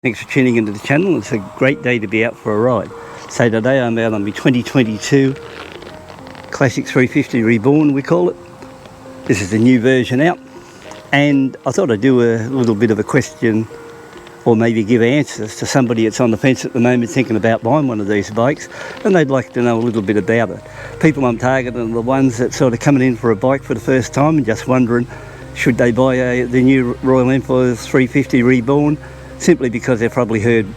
Thanks for tuning into the channel. It's a great day to be out for a ride. So today I'm out on my 2022 Classic 350 Reborn, we call it. This is the new version out, and I thought I'd do a little bit of a question, or maybe give answers to somebody that's on the fence at the moment thinking about buying one of these bikes, and they'd like to know a little bit about it. People I'm targeting are the ones that sort of coming in for a bike for the first time and just wondering, should they buy the new Royal Enfield 350 Reborn, simply because they've probably heard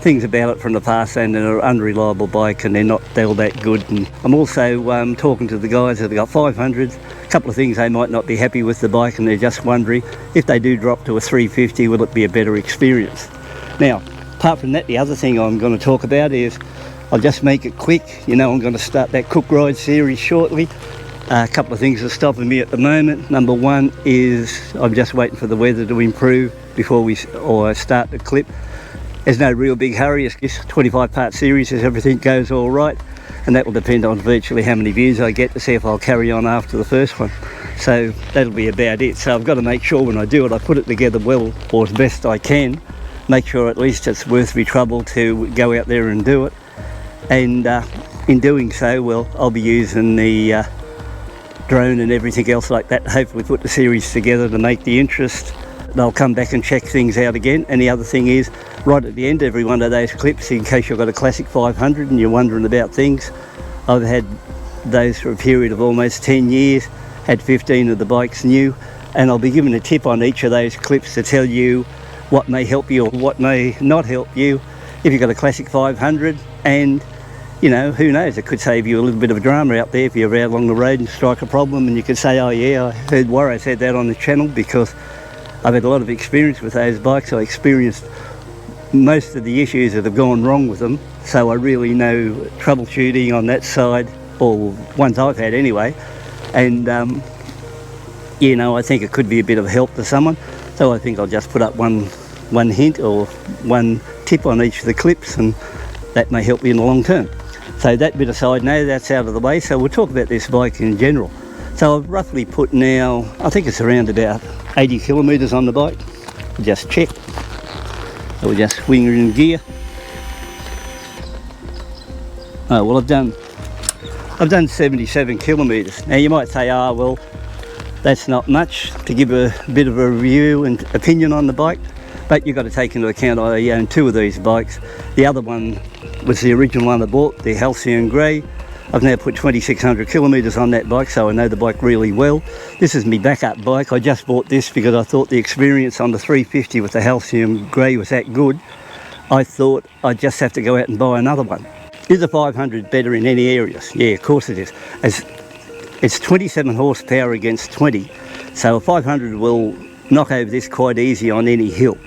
things about it from the past and they're an unreliable bike and they're not all that good. And I'm also talking to the guys that have got 500s, a couple of things they might not be happy with the bike, and they're just wondering if they do drop to a 350, will it be a better experience? Now, apart from that, the other thing I'm going to talk about is, I'll just make it quick. You know, I'm going to start that Cook Ride series shortly. A couple of things are stopping me at the moment. Number one is I'm just waiting for the weather to improve before I start the clip. There's no real big hurry. It's just a 25-part series if everything goes all right, and that will depend on virtually how many views I get to see if I'll carry on after the first one. So that'll be about it. So I've got to make sure when I do it, I put it together well, or as best I can, make sure at least it's worth me trouble to go out there and do it. And in doing so, well, I'll be using the drone and everything else like that to hopefully put the series together to make the interest. They'll come back and check things out again. And the other thing is, right at the end, every one of those clips, in case you've got a Classic 500 and you're wondering about things, I've had those for a period of almost 10 years, had 15 of the bikes new, and I'll be giving a tip on each of those clips to tell you what may help you or what may not help you if you've got a Classic 500. And you know, who knows, it could save you a little bit of a drama out there if you're out along the road and strike a problem, and you could say, oh yeah, I heard Warren said that on the channel, because I've had a lot of experience with those bikes. I experienced most of the issues that have gone wrong with them, so I really know troubleshooting on that side, or ones I've had anyway. And you know, I think it could be a bit of help to someone, so I think I'll just put up one hint or one tip on each of the clips, and that may help you in the long term. So that bit aside now, that's out of the way, so we'll talk about this bike in general. So I've roughly put now, I think it's around about 80 kilometres on the bike. Just check. So we'll just swing her in gear. Oh, well, I've done 77 kilometres. Now you might say, ah, well, that's not much. To give a bit of a review and opinion on the bike, but you've got to take into account I own two of these bikes. The other one was the original one I bought, the Halcyon Grey. I've now put 2,600 kilometres on that bike, so I know the bike really well. This is my backup bike. I just bought this because I thought the experience on the 350 with the Halcyon Grey was that good. I thought I'd just have to go out and buy another one. Is the 500 better in any areas? Yeah, of course it is. It's 27 horsepower against 20, so a 500 will knock over this quite easy on any hill.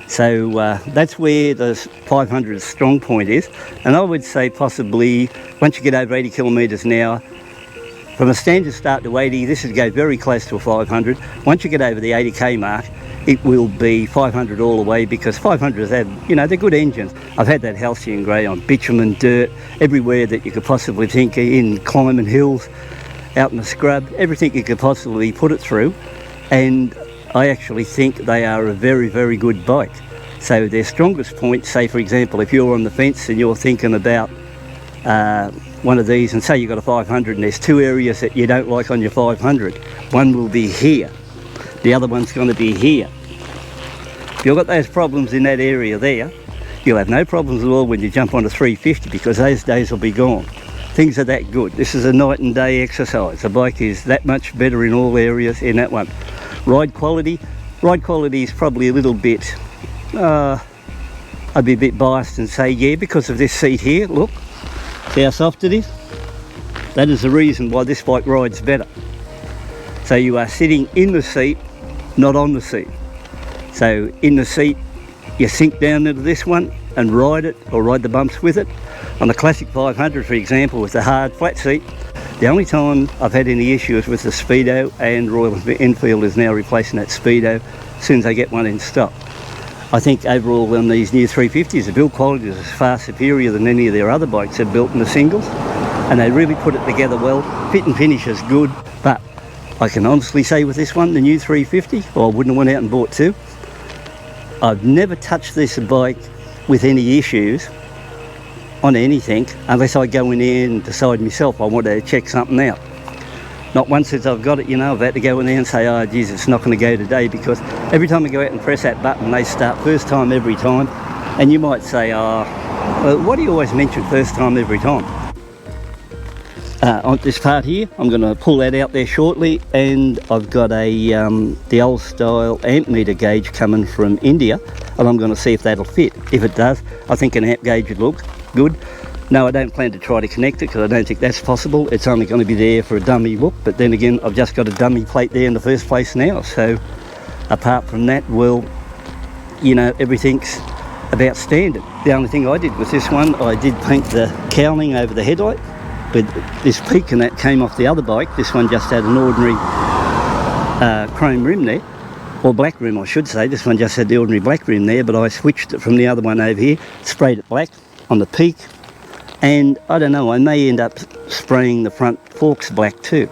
So that's where the 500's strong point is, and I would say possibly once you get over 80 kilometres an hour, from a standard start to 80, this would go very close to a 500. Once you get over the 80k mark, it will be 500 all the way, because 500s have, you know, they're good engines. I've had that Halcyon Grey on bitumen, dirt, everywhere that you could possibly think, in climbing hills, out in the scrub, everything you could possibly put it through, and I actually think they are a very, very good bike. So their strongest point, say for example, if you're on the fence and you're thinking about one of these, and say you've got a 500 and there's two areas that you don't like on your 500, one will be here, the other one's going to be here. If you've got those problems in that area there, you'll have no problems at all when you jump on a 350, because those days will be gone. Things are that good. This is a night and day exercise. The bike is that much better in all areas in that one. Ride quality is probably a little bit, I'd be a bit biased and say, yeah, because of this seat here, look, see how soft it is? That is the reason why this bike rides better. So you are sitting in the seat, not on the seat. So in the seat, you sink down into this one and ride it, or ride the bumps with it. On the Classic 500, for example, with the hard flat seat, the only time I've had any issues with the Speedo, and Royal Enfield is now replacing that Speedo as soon as they get one in stock. I think overall on these new 350s, the build quality is far superior than any of their other bikes they've built in the singles, and they really put it together well. Fit and finish is good, but I can honestly say with this one, the new 350, well, I wouldn't have went out and bought two. I've never touched this bike with any issues on anything unless I go in there and decide myself I want to check something out. Not once since I've got it, you know, I've had to go in there and say, oh geez, it's not going to go today, because every time I go out and press that button, they start first time every time. And you might say, oh, well, why do you always mention first time every time? On this part here, I'm going to pull that out there shortly, and I've got the old style amp meter gauge coming from India, and I'm going to see if that'll fit. If it does, I think an amp gauge would look good. No, I don't plan to try to connect it, because I don't think that's possible. It's only going to be there for a dummy look, but then again, I've just got a dummy plate there in the first place now, so apart from that, well, you know, everything's about standard. The only thing I did with this one, I did paint the cowling over the headlight, but this peak and that came off the other bike. This one just had an ordinary chrome rim there, or black rim I should say. This one just had the ordinary black rim there, but I switched it from the other one over here, sprayed it black on the peak, and I don't know, I may end up spraying the front forks black too.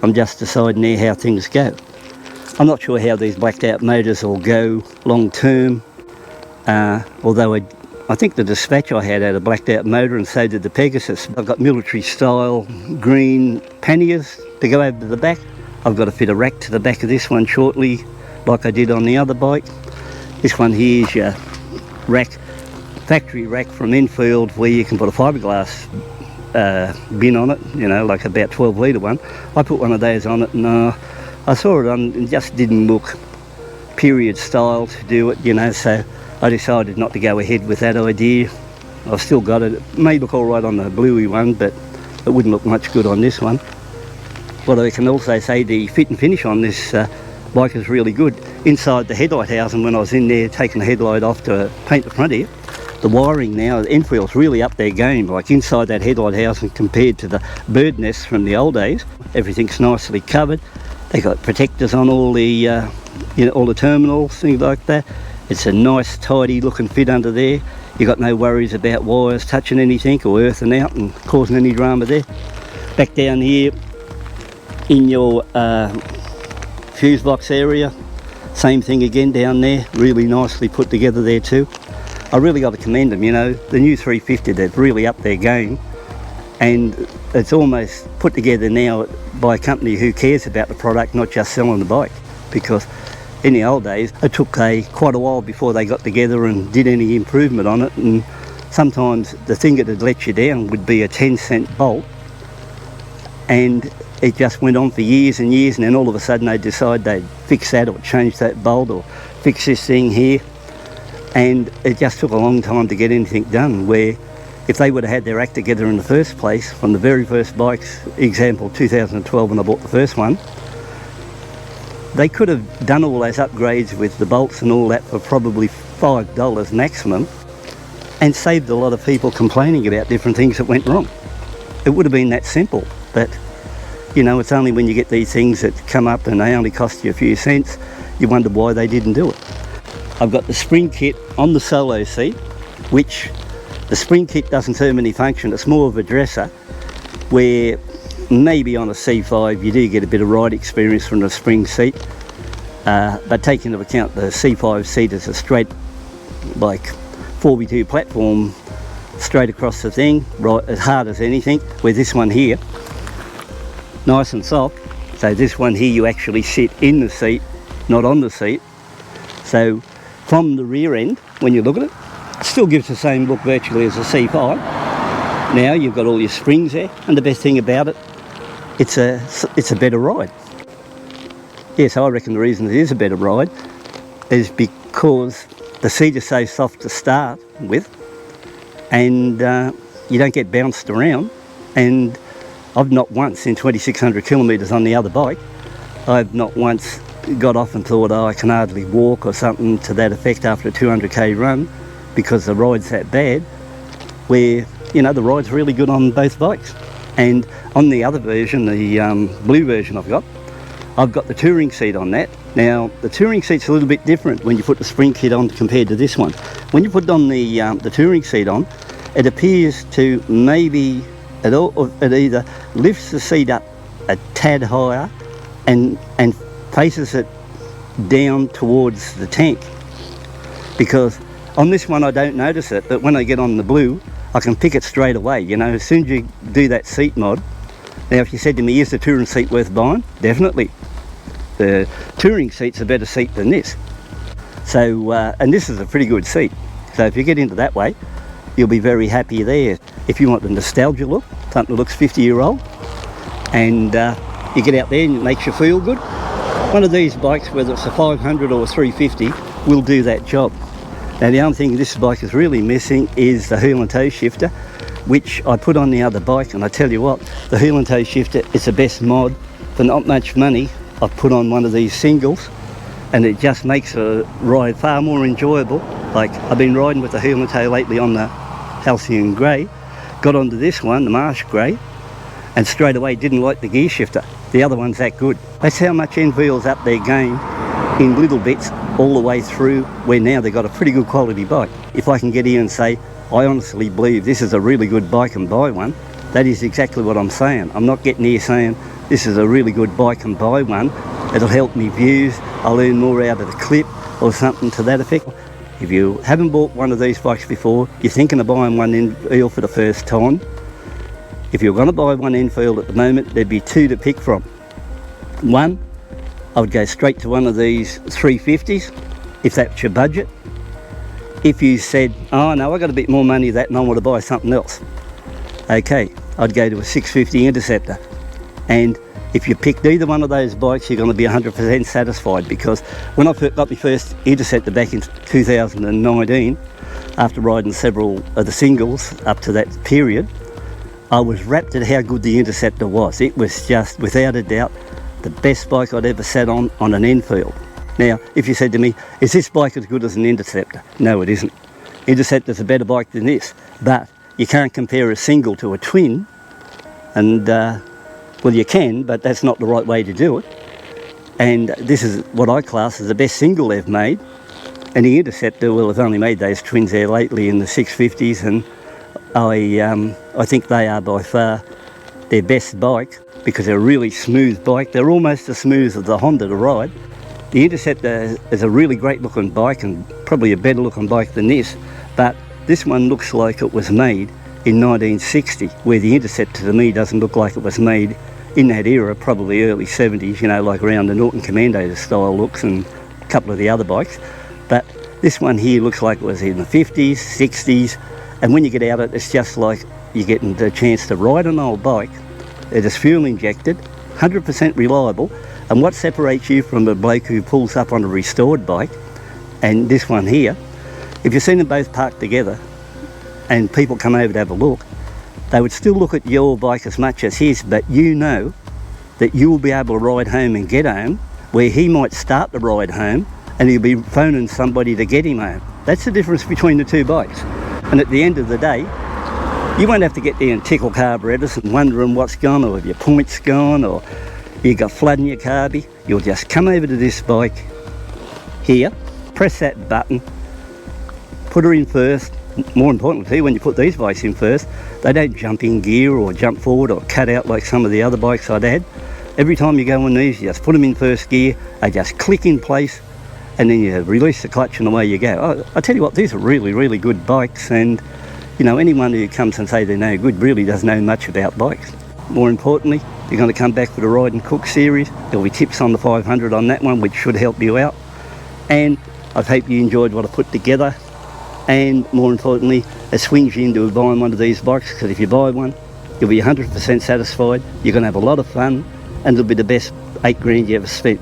I'm just deciding there how things go. I'm not sure how these blacked out motors will go long term, although I think the Dispatch I had a blacked out motor, and so did the Pegasus. I've got military style green panniers to go over to the back. I've got to fit a rack to the back of this one shortly, like I did on the other bike. This one here is your rack, factory rack from Enfield, where you can put a fiberglass bin on it, you know, like about 12 litre one. I put one of those on it, and I saw it on, and just didn't look period style to do it, you know, so I decided not to go ahead with that idea. I've still got it. It may look all right on the bluey one, but it wouldn't look much good on this one. But I can also say the fit and finish on this bike is really good. Inside the headlight housing, when I was in there taking the headlight off to paint the front here, the wiring now, Enfield's really up their game. Like inside that headlight housing compared to the bird nests from the old days, everything's nicely covered. They got protectors on all the, you know, all the terminals, things like that. It's a nice tidy looking fit under there. You got no worries about wires touching anything or earthing out and causing any drama there. Back down here in your fuse box area, same thing again down there, really nicely put together there too. I really got to commend them, you know, the new 350, they've really upped their game, and it's almost put together now by a company who cares about the product, not just selling the bike, because in the old days it took quite a while before they got together and did any improvement on it, and sometimes the thing that had let you down would be a 10-cent bolt, and it just went on for years and years, and then all of a sudden they'd decide they'd fix that or change that bolt or fix this thing here, and it just took a long time to get anything done, where if they would have had their act together in the first place, from the very first bikes, example 2012 when I bought the first one, they could have done all those upgrades with the bolts and all that for probably $5 maximum, and saved a lot of people complaining about different things that went wrong. It would have been that simple, but you know, it's only when you get these things that come up and they only cost you a few cents, you wonder why they didn't do it. I've got the spring kit on the solo seat, which the spring kit doesn't serve any function. It's more of a dresser, where maybe on a C5 you do get a bit of ride experience from the spring seat, but take into account the C5 seat is a straight, like 4x2 platform straight across the thing, right, as hard as anything, where this one here, nice and soft. So this one here you actually sit in the seat, not on the seat. So from the rear end, when you look at it, it still gives the same look virtually as a C5. Now you've got all your springs there, and the best thing about it, it's a better ride. Yes, I reckon the reason it is a better ride is because the seat is so soft to start with, and you don't get bounced around. And I've not once, in 2,600 kilometres on the other bike, I've not once got off and thought, oh, I can hardly walk or something to that effect after a 200k run, because the ride's that bad, where, you know, the ride's really good on both bikes. And on the other version, the blue version I've got the touring seat on that. Now, the touring seat's a little bit different when you put the spring kit on compared to this one. When you put on the touring seat on, it appears to maybe, it either lifts the seat up a tad higher and faces it down towards the tank. because on this one I don't notice it, but when I get on the blue I can pick it straight away. You know, as soon as you do that seat mod. Now if you said to me, is the touring seat worth buying? Definitely. The touring seat's a better seat than this. So, and this is a pretty good seat. So if you get into that way, you'll be very happy there. If you want the nostalgia look, something that looks 50-year-old, and you get out there and it makes you feel good, one of these bikes, whether it's a 500 or a 350, will do that job. Now the only thing this bike is really missing is the heel and toe shifter, which I put on the other bike, and I tell you what, the heel and toe shifter is the best mod. For not much money, I've put on one of these singles, and it just makes a ride far more enjoyable. Like, I've been riding with the heel and toe lately on the Halcyon Grey, got onto this one, the Marsh Grey, and straight away didn't like the gear shifter. The other one's that good. That's how much Enfield's up their game in little bits all the way through, where now they've got a pretty good quality bike. If I can get here and say, I honestly believe this is a really good bike and buy one, that is exactly what I'm saying. I'm not getting here saying this is a really good bike and buy one, it'll help me views, I'll earn more out of the clip or something to that effect. If you haven't bought one of these bikes before, you're thinking of buying one Enfield for the first time, if you're going to buy one Enfield at the moment, there'd be two to pick from. One, I would go straight to one of these 350s, if that's your budget. If you said, oh no, I got a bit more money than that and I want to buy something else, okay, I'd go to a 650 Interceptor. And if you picked either one of those bikes, you're going to be 100% satisfied, because when I got my first Interceptor back in 2019, after riding several of the singles up to that period, I was rapt at how good the Interceptor was. It was just, without a doubt, the best bike I'd ever sat on an Enfield. Now, if you said to me, is this bike as good as an Interceptor? No, it isn't. Interceptor's a better bike than this, but you can't compare a single to a twin, and well, you can, but that's not the right way to do it. And this is what I class as the best single they've made. And the Interceptor, well, have only made those twins there lately in the 650s, and I think they are by far their best bike, because they're a really smooth bike. They're almost as smooth as the Honda to ride. The Interceptor is a really great looking bike, and probably a better looking bike than this, but this one looks like it was made in 1960, where the Interceptor to me doesn't look like it was made in that era, probably early 70s, you know, like around the Norton Commando style looks and a couple of the other bikes. But this one here looks like it was in the 50s, 60s, and when you get out of it, it's just like you're getting the chance to ride an old bike. It is fuel injected, 100% reliable, and what separates you from a bloke who pulls up on a restored bike and this one here, if you've seen them both parked together and people come over to have a look, they would still look at your bike as much as his, but you know that you will be able to ride home and get home, where he might start the ride home and he'll be phoning somebody to get him home. That's the difference between the two bikes. And at the end of the day, you won't have to get there and tickle carburettors and wondering what's gone, or if your point's gone, or you got flood in your carby. You'll just come over to this bike here, press that button, put her in first. More importantly, when you put these bikes in first, they don't jump in gear or jump forward or cut out like some of the other bikes I'd had. Every time you go on these, you just put them in first gear, they just click in place, and then you release the clutch and away you go. I tell you what, these are really, really good bikes, and you know, anyone who comes and say they're no good really doesn't know much about bikes. More importantly, you're going to come back for the Ride and Cook series. There'll be tips on the 500 on that one, which should help you out. And I hope you enjoyed what I put together. And more importantly, it swings you into buying one of these bikes, because if you buy one, you'll be 100% satisfied. You're going to have a lot of fun, and it'll be the best 8 grand you ever spent.